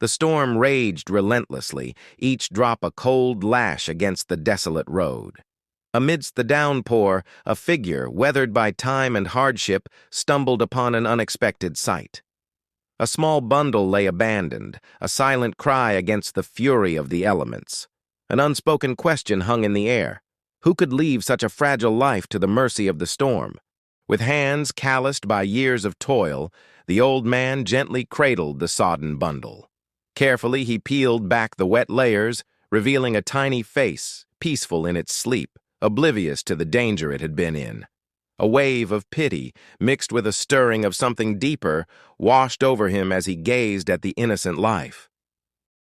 The storm raged relentlessly, each drop a cold lash against the desolate road. Amidst the downpour, a figure, weathered by time and hardship, stumbled upon an unexpected sight. A small bundle lay abandoned, a silent cry against the fury of the elements. An unspoken question hung in the air. Who could leave such a fragile life to the mercy of the storm? With hands calloused by years of toil, the old man gently cradled the sodden bundle. Carefully, he peeled back the wet layers, revealing a tiny face, peaceful in its sleep, oblivious to the danger it had been in. A wave of pity, mixed with a stirring of something deeper, washed over him as he gazed at the innocent life.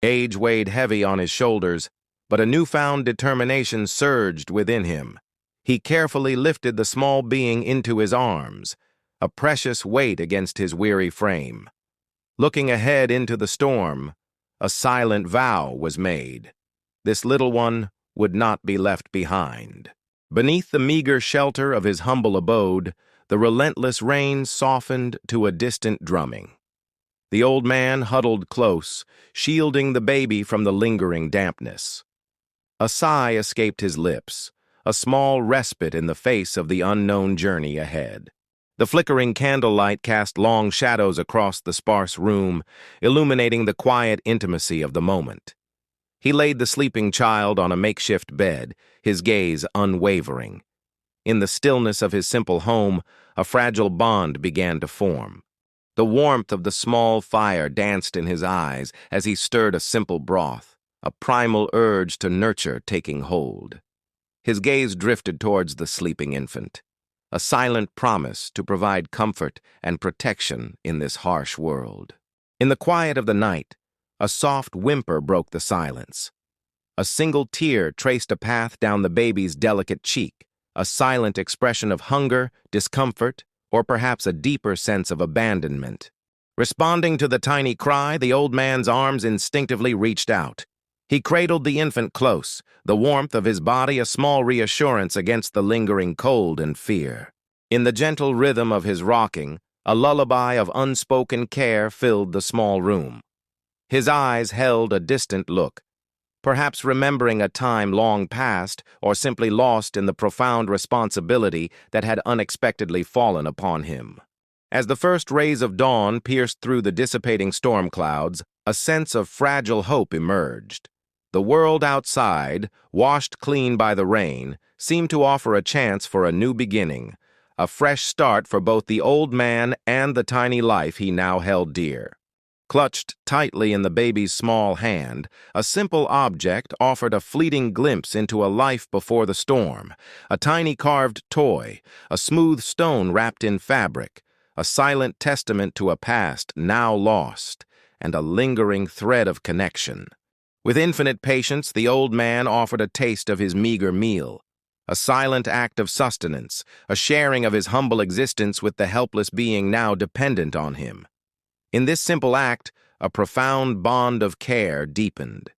Age weighed heavy on his shoulders, but a newfound determination surged within him. He carefully lifted the small being into his arms, a precious weight against his weary frame. Looking ahead into the storm, a silent vow was made. This little one would not be left behind. Beneath the meager shelter of his humble abode, the relentless rain softened to a distant drumming. The old man huddled close, shielding the baby from the lingering dampness. A sigh escaped his lips, a small respite in the face of the unknown journey ahead. The flickering candlelight cast long shadows across the sparse room, illuminating the quiet intimacy of the moment. He laid the sleeping child on a makeshift bed, his gaze unwavering. In the stillness of his simple home, a fragile bond began to form. The warmth of the small fire danced in his eyes as he stirred a simple broth, a primal urge to nurture taking hold. His gaze drifted towards the sleeping infant, a silent promise to provide comfort and protection in this harsh world. In the quiet of the night, a soft whimper broke the silence. A single tear traced a path down the baby's delicate cheek, a silent expression of hunger, discomfort, or perhaps a deeper sense of abandonment. Responding to the tiny cry, the old man's arms instinctively reached out. He cradled the infant close, the warmth of his body a small reassurance against the lingering cold and fear. In the gentle rhythm of his rocking, a lullaby of unspoken care filled the small room. His eyes held a distant look, perhaps remembering a time long past or simply lost in the profound responsibility that had unexpectedly fallen upon him. As the first rays of dawn pierced through the dissipating storm clouds, a sense of fragile hope emerged. The world outside, washed clean by the rain, seemed to offer a chance for a new beginning, a fresh start for both the old man and the tiny life he now held dear. Clutched tightly in the baby's small hand, a simple object offered a fleeting glimpse into a life before the storm, a tiny carved toy, a smooth stone wrapped in fabric, a silent testament to a past now lost, and a lingering thread of connection. With infinite patience, the old man offered a taste of his meager meal, a silent act of sustenance, a sharing of his humble existence with the helpless being now dependent on him. In this simple act, a profound bond of care deepened.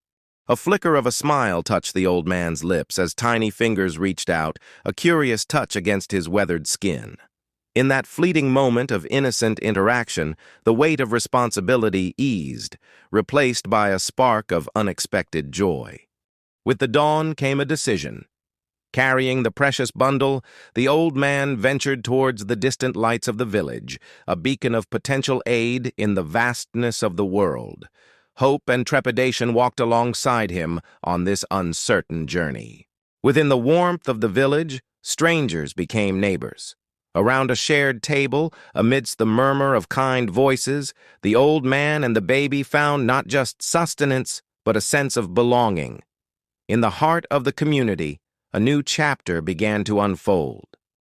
A flicker of a smile touched the old man's lips as tiny fingers reached out, a curious touch against his weathered skin. In that fleeting moment of innocent interaction, the weight of responsibility eased, replaced by a spark of unexpected joy. With the dawn came a decision. Carrying the precious bundle, the old man ventured towards the distant lights of the village, a beacon of potential aid in the vastness of the world. Hope and trepidation walked alongside him on this uncertain journey. Within the warmth of the village, strangers became neighbors. Around a shared table, amidst the murmur of kind voices, the old man and the baby found not just sustenance, but a sense of belonging. In the heart of the community, a new chapter began to unfold.